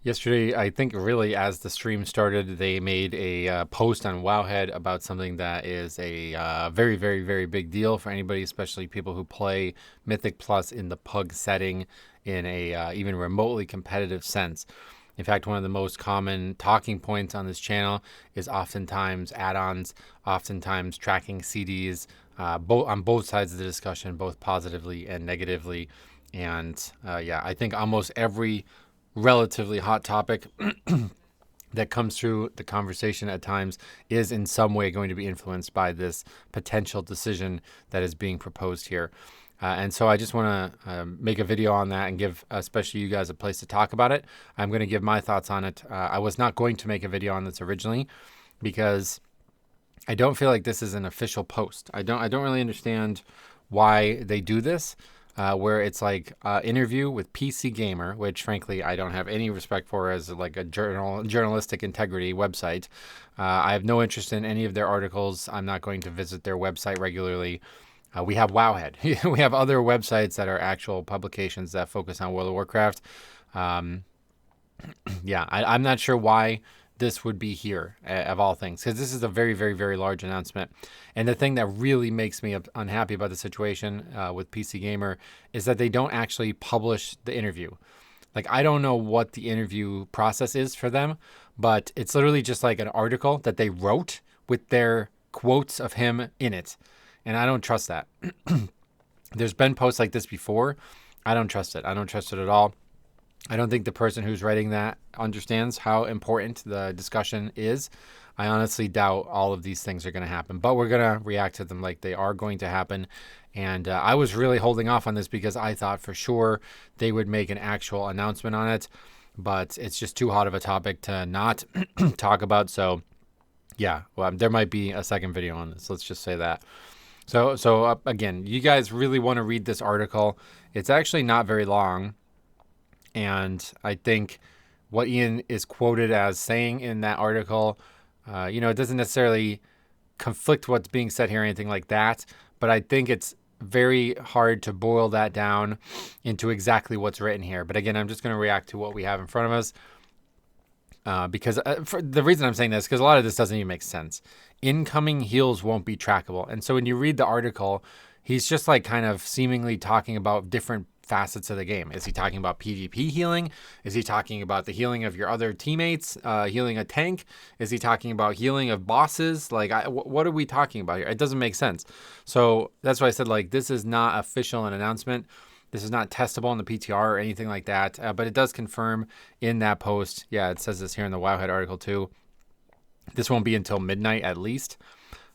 Yesterday, I think really as the stream started, they made a post on Wowhead about something that is a very, very, very big deal for anybody, especially people who play Mythic Plus in the pug setting in a even remotely competitive sense. In fact, one of the most common talking points on this channel is oftentimes add-ons, oftentimes tracking CDs, both on both sides of the discussion, both positively and negatively. And yeah, I think almost every relatively hot topic that comes through the conversation at times is in some way going to be influenced by this potential decision that is being proposed here. And so I just want to make a video on that and give especially you guys a place to talk about it. I'm going to give my thoughts on it. I was not going to make a video on this originally because I don't feel like this is an official post. I don't really understand why they do this. Where it's like interview with PCGamer, which frankly I don't have any respect for as like a journalistic integrity website. I have no interest in any of their articles. I'm not going to visit their website regularly. We have Wowhead. We have other websites that are actual publications that focus on World of Warcraft. Yeah, I'm not sure why this would be here of all things, because this is a very, very, very large announcement. And the thing that really makes me unhappy about the situation with PC Gamer is that they don't actually publish the interview. Like, I don't know what the interview process is for them, but it's literally just like an article that they wrote with their quotes of him in it. And I don't trust that. There's been posts like this before. I don't trust it. I don't trust it at all. I don't think the person who's writing that understands how important the discussion is. I honestly doubt all of these things are going to happen, but we're going to react to them like they are going to happen. And I was really holding off on this because I thought for sure they would make an actual announcement on it, but it's just too hot of a topic to not talk about. So yeah, well, there might be a second video on this. Let's just say that. So again, you guys really want to read this article. It's actually not very long. And I think what Ian is quoted as saying in that article, it doesn't necessarily conflict what's being said here or anything like that. But I think it's very hard to boil that down into exactly what's written here. But again, I'm just going to react to what we have in front of us. Because for the reason I'm saying this, because a lot of this doesn't even make sense. Incoming heals won't be trackable. And so when you read the article, he's just like kind of seemingly talking about different facets of the game. Is he talking about PvP healing? Is he talking about the healing of your other teammates, healing a tank? Is he talking about healing of bosses? Like, what are we talking about here? It doesn't make sense. So that's why I said, like, this is not official an announcement. This is not testable in the PTR or anything like that, but it does confirm in that post. Yeah, it says this here in the Wowhead article too. This won't be until midnight at least.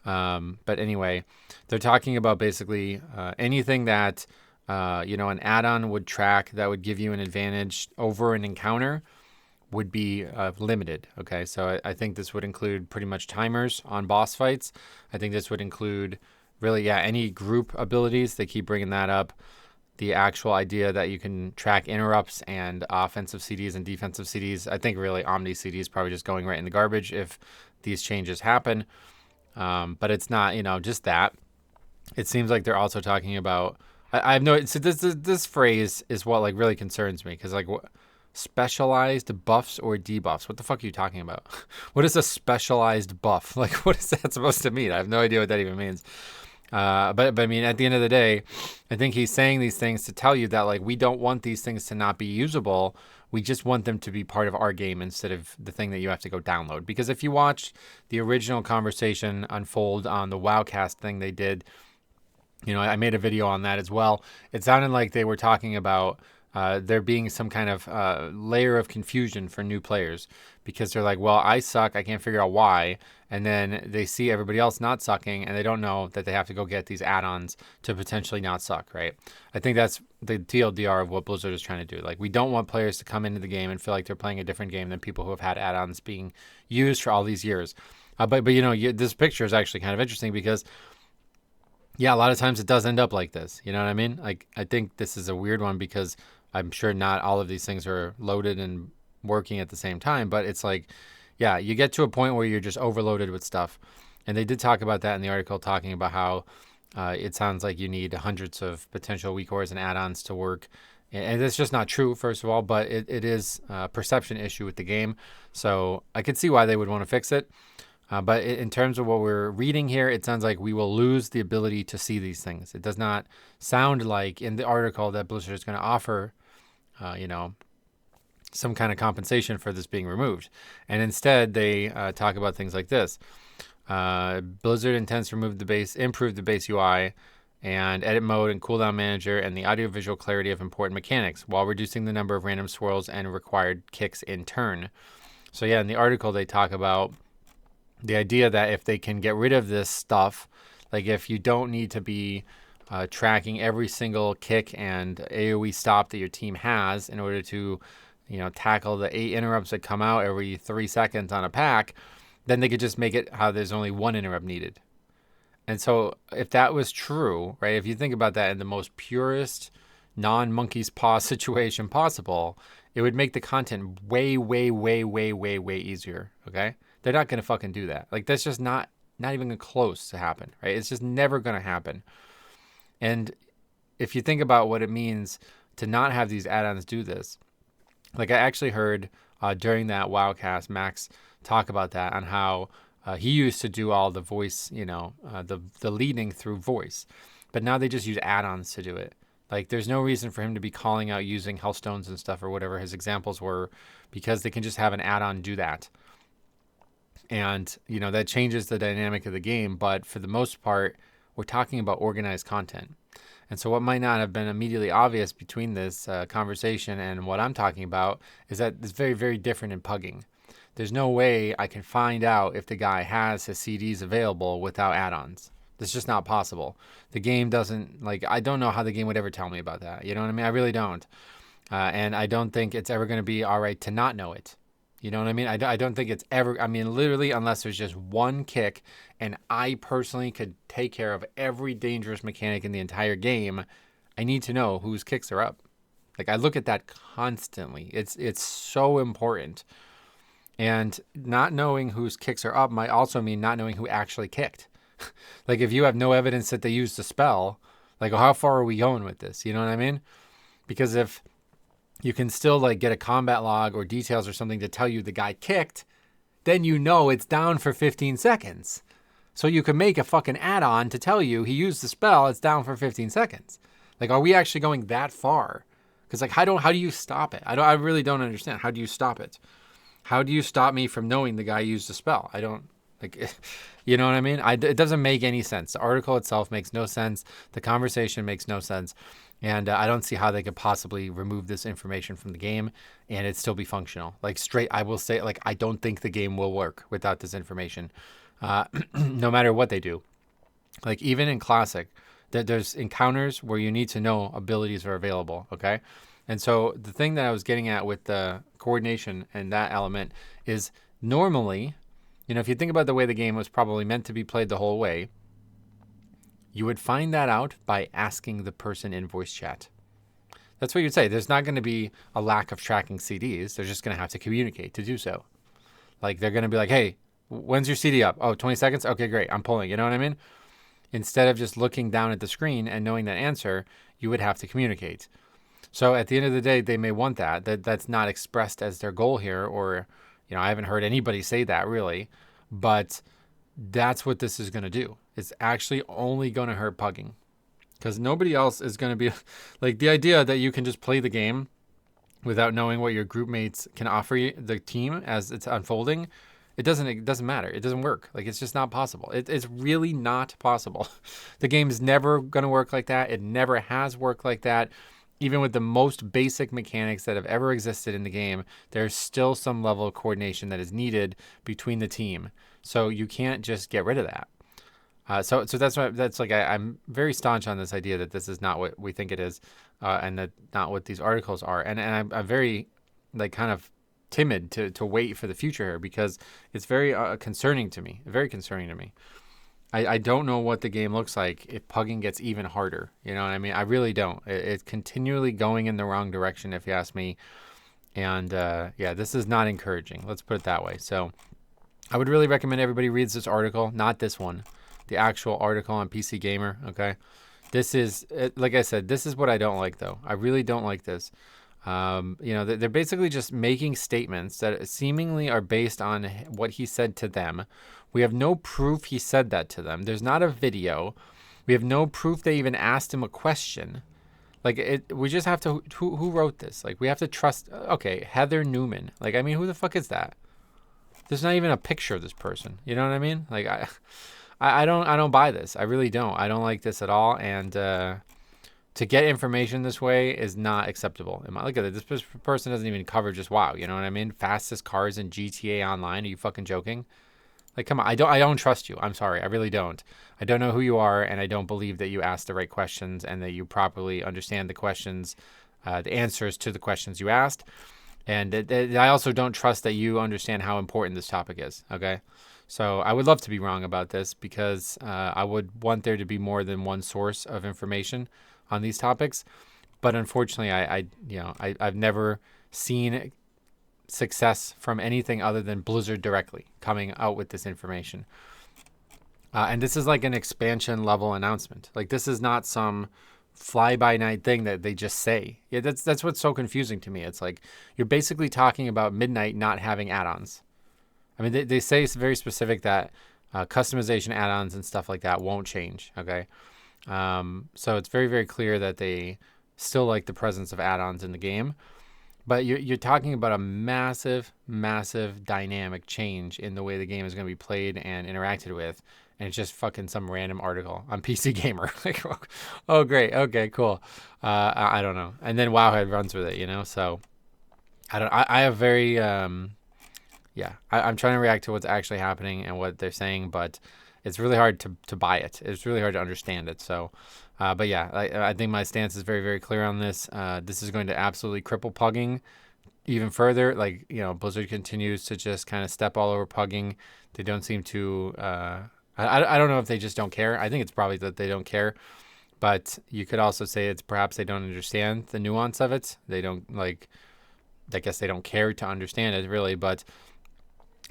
But anyway, they're talking about basically anything that an add-on would track that would give you an advantage over an encounter would be limited. Okay, so I think this would include pretty much timers on boss fights. I think this would include really, any group abilities. They keep bringing that up. The actual idea that you can track interrupts and offensive CDs and defensive CDs. I think really Omni CD is probably just going right in the garbage if these changes happen. But it's not, just that. It seems like they're also talking about, I have no, so this phrase is what like really concerns me, because like specialized buffs or debuffs. What the fuck are you talking about? What is a specialized buff? Like, what is that supposed to mean? I have no idea what that even means. But I mean, at the end of the day, I think he's saying these things to tell you that like we don't want these things to not be usable. We just want them to be part of our game instead of the thing that you have to go download. Because if you watched the original conversation unfold on the Wowcast thing they did, I made a video on that as well. It sounded like they were talking about there being some kind of layer of confusion for new players, because they're like, well, I suck. I can't figure out why. And then they see everybody else not sucking, and they don't know that they have to go get these add-ons to potentially not suck, right? I think that's the TLDR of what Blizzard is trying to do. Like, we don't want players to come into the game and feel like they're playing a different game than people who have had add-ons being used for all these years. But this picture is actually kind of interesting because, yeah, a lot of times it does end up like this. You know what I mean? Like, I think this is a weird one because I'm sure not all of these things are loaded and working at the same time, but it's like, yeah, you get to a point where you're just overloaded with stuff. And they did talk about that in the article, talking about how it sounds like you need hundreds of potential weak ores and add-ons to work. And it's just not true, first of all, but it is a perception issue with the game. So I could see why they would want to fix it. But in terms of what we're reading here, it sounds like we will lose the ability to see these things. It does not sound like in the article that Blizzard is going to offer, some kind of compensation for this being removed. And instead, they talk about things like this. Blizzard intends to improve the base UI and edit mode and cooldown manager and the audiovisual clarity of important mechanics while reducing the number of random swirls and required kicks in turn. So yeah, in the article, they talk about the idea that if they can get rid of this stuff, like if you don't need to be tracking every single kick and AoE stop that your team has in order to, tackle the 8 interrupts that come out every 3 seconds on a pack, then they could just make it how there's only 1 interrupt needed. And so if that was true, right, if you think about that in the most purest non-monkey's paw situation possible, it would make the content way, way, way, way, way, way easier, okay? They're not going to fucking do that. Like, that's just not even close to happen, right? It's just never going to happen. And if you think about what it means to not have these add-ons do this, like I actually heard during that Wildcast, Max talk about that on how he used to do all the voice, the leading through voice. But now they just use add-ons to do it. Like, there's no reason for him to be calling out using Hellstones and stuff or whatever his examples were, because they can just have an add-on do that. And, that changes the dynamic of the game. But for the most part, we're talking about organized content. And so what might not have been immediately obvious between this conversation and what I'm talking about is that it's very, very different in pugging. There's no way I can find out if the guy has his CDs available without add-ons. That's just not possible. The game doesn't, I don't know how the game would ever tell me about that. You know what I mean? I really don't. And I don't think it's ever going to be all right to not know it. You know what I mean? I don't think it's ever, literally, unless there's just one kick and I personally could take care of every dangerous mechanic in the entire game, I need to know whose kicks are up. Like, I look at that constantly. It's so important. And not knowing whose kicks are up might also mean not knowing who actually kicked. Like, if you have no evidence that they used the spell, how far are we going with this? You know what I mean? Because if you can still get a combat log or details or something to tell you the guy kicked, then it's down for 15 seconds. So you can make a fucking add-on to tell you he used the spell, it's down for 15 seconds. Are we actually going that far? Because how do you stop it? I really don't understand. How do you stop it? How do you stop me from knowing the guy used the spell? I don't, you know what I mean? It doesn't make any sense. The article itself makes no sense. The conversation makes no sense. And I don't see how they could possibly remove this information from the game and it still be functional. I will say, I don't think the game will work without this information, no matter what they do. Even in Classic, there's encounters where you need to know abilities are available, okay? And so the thing that I was getting at with the coordination and that element is normally, if you think about the way the game was probably meant to be played the whole way, you would find that out by asking the person in voice chat. That's what you'd say. There's not going to be a lack of tracking CDs. They're just going to have to communicate to do so. They're going to be like, hey, when's your CD up? Oh, 20 seconds? Okay, great. I'm pulling. You know what I mean? Instead of just looking down at the screen and knowing that answer, you would have to communicate. So at the end of the day, they may want that. That's not expressed as their goal here, or, I haven't heard anybody say that really, but that's what this is going to do. It's actually only going to hurt pugging, because nobody else is going to be the idea that you can just play the game without knowing what your group mates can offer you, the team as it's unfolding. It doesn't matter. It doesn't work. It's just not possible. It's really not possible. The game's never going to work like that. It never has worked like that. Even with the most basic mechanics that have ever existed in the game, there's still some level of coordination that is needed between the team. So you can't just get rid of that. So I'm very staunch on this idea that this is not what we think it is, and that not what these articles are. And I'm very kind of timid to wait for the future here, because it's very concerning to me. Very concerning to me. I don't know what the game looks like if pugging gets even harder. You know what I mean? I really don't. It's continually going in the wrong direction, if you ask me. And this is not encouraging. Let's put it that way. So I would really recommend everybody reads this article, not this one, the actual article on PC Gamer. Okay, This is, like I said, this is what I don't like, though. I really don't like this. They're basically just making statements that seemingly are based on what he said to them. We have no proof he said that to them. There's not a video. We have no proof they even asked him a question. Like, we just have to, who wrote this? Like, we have to trust, okay, Heather Newman. Like, I mean, who the fuck is that? There's not even a picture of this person. You know what I mean? Like, I don't buy this. I really don't. I don't like this at all. And to get information this way is not acceptable. Look at it. This person doesn't even cover just WoW. You know what I mean? Fastest cars in GTA Online. Are you fucking joking? Like, come on. I don't trust you. I'm sorry. I really don't. I don't know who you are, and I don't believe that you asked the right questions and that you properly understand the questions, the answers to the questions you asked. And I also don't trust that you understand how important this topic is. Okay. So I would love to be wrong about this because I would want there to be more than one source of information on these topics. But unfortunately, I've never seen success from anything other than Blizzard directly coming out with this information. And this is like an expansion level announcement. Like, this is not some fly-by-night thing that they just say. Yeah, that's what's so confusing to me. It's like you're basically talking about Midnight not having add-ons. I mean, they say it's very specific that customization add-ons and stuff like that won't change, okay? So it's very, very clear that they still like the presence of add-ons in the game. But you're talking about a massive, massive dynamic change in the way the game is going to be played and interacted with. And it's just fucking some random article on PCGamer. Like, oh, great. Okay, cool. I don't know. And then Wowhead runs with it, you know? So I have very, I'm trying to react to what's actually happening and what they're saying, but it's really hard to buy it. It's really hard to understand it. So, but yeah, I think my stance is very, very clear on this. This is going to absolutely cripple pugging even further. Like, you know, Blizzard continues to just kind of step all over pugging. They don't seem to, I don't know if they just don't care. I think it's probably that they don't care, but you could also say it's perhaps they don't understand the nuance of it. They don't I guess they don't care to understand it really, but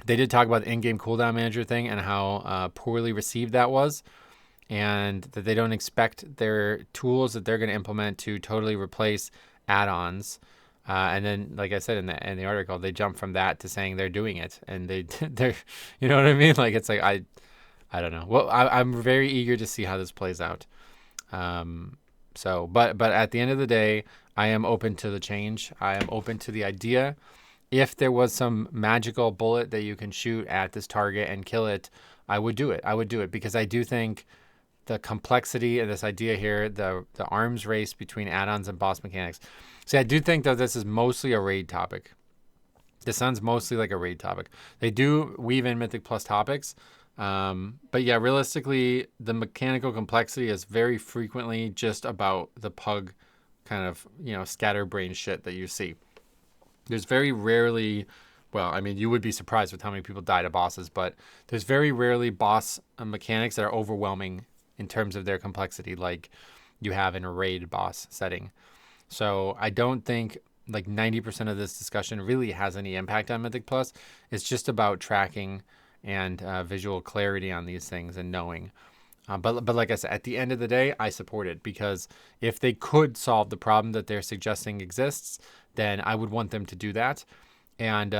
they did talk about the in-game cooldown manager thing and how poorly received that was, and that they don't expect their tools that they're going to implement to totally replace add-ons. And then, like I said in the article, they jump from that to saying they're doing it, and they're, you know what I mean? Like, it's like I don't know. Well, I'm very eager to see how this plays out. But at the end of the day, I am open to the change. I am open to the idea. If there was some magical bullet that you can shoot at this target and kill it, I would do it. I would do it because I do think the complexity of this idea here, the arms race between add-ons and boss mechanics. See, I do think that this is mostly a raid topic. This sounds mostly like a raid topic. They do weave in Mythic Plus topics. But yeah, realistically, the mechanical complexity is very frequently just about the pug kind of, you know, scatterbrain shit that you see. There's very rarely, well, I mean, you would be surprised with how many people die to bosses, but there's very rarely boss mechanics that are overwhelming in terms of their complexity like you have in a raid boss setting. So I don't think like 90% of this discussion really has any impact on Mythic Plus. It's just about tracking and visual clarity on these things and knowing. But like I said, at the end of the day, I support it because if they could solve the problem that they're suggesting exists, then I would want them to do that. And,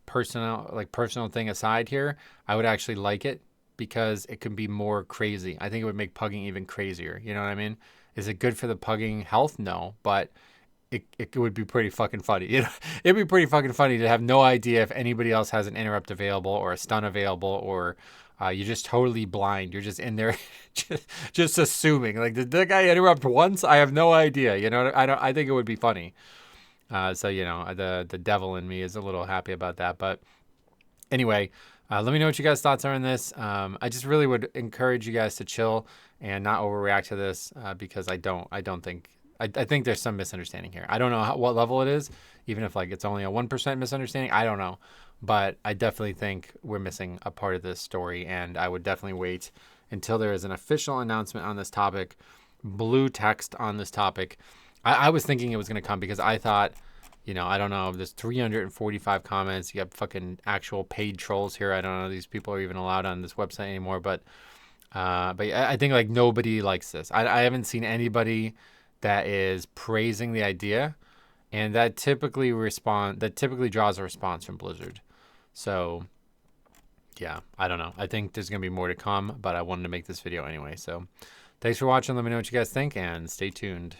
personal thing aside here, I would actually like it because it can be more crazy. I think it would make pugging even crazier. You know what I mean? Is it good for the pugging health? No, but it would be pretty fucking funny. You know, it'd be pretty fucking funny to have no idea if anybody else has an interrupt available or a stun available, or you're just totally blind. You're just in there, just assuming. Like, did that guy interrupt once? I have no idea. You know, I think it would be funny. So you know, the devil in me is a little happy about that. But anyway, let me know what you guys' thoughts are on this. I just really would encourage you guys to chill and not overreact to this because I think there's some misunderstanding here. I don't know what level it is, even if like it's only a 1% misunderstanding. I don't know, but I definitely think we're missing a part of this story, and I would definitely wait until there is an official announcement on this topic, blue text on this topic. I was thinking it was going to come because I thought, you know, I don't know, there's 345 comments. You got fucking actual paid trolls here. I don't know if these people are even allowed on this website anymore, but But yeah, I think like nobody likes this. I haven't seen anybody that is praising the idea, and that typically draws a response from Blizzard. So yeah, I don't know. I think there's gonna be more to come, but I wanted to make this video anyway. So thanks for watching. Let me know what you guys think, and stay tuned.